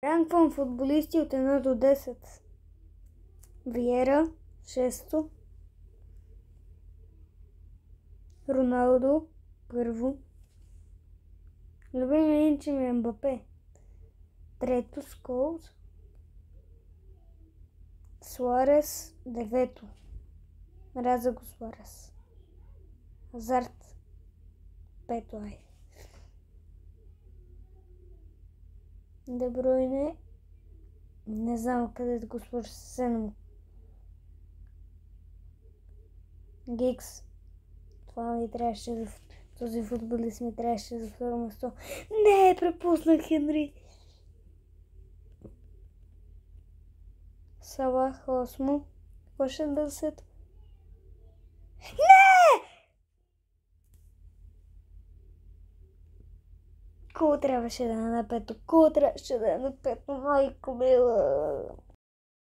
Ранквам футболисти от 1 до 10. Виера 6. Роналдо първо. Любимия инче ми е Мбапе. 3 Сколс. Суарес 9. Мразя го Суарес. Азарт 5. Де Брuyne не знам къде да го сложа 7. Гикс. Това ми трябваше за... Този футболист ми трябваше за второ место. Не, препуснах Хенри. Салах 8. Още 10. Не! Кого трябваше да е на 5? Кого трябваше да е на 5? Майко мила.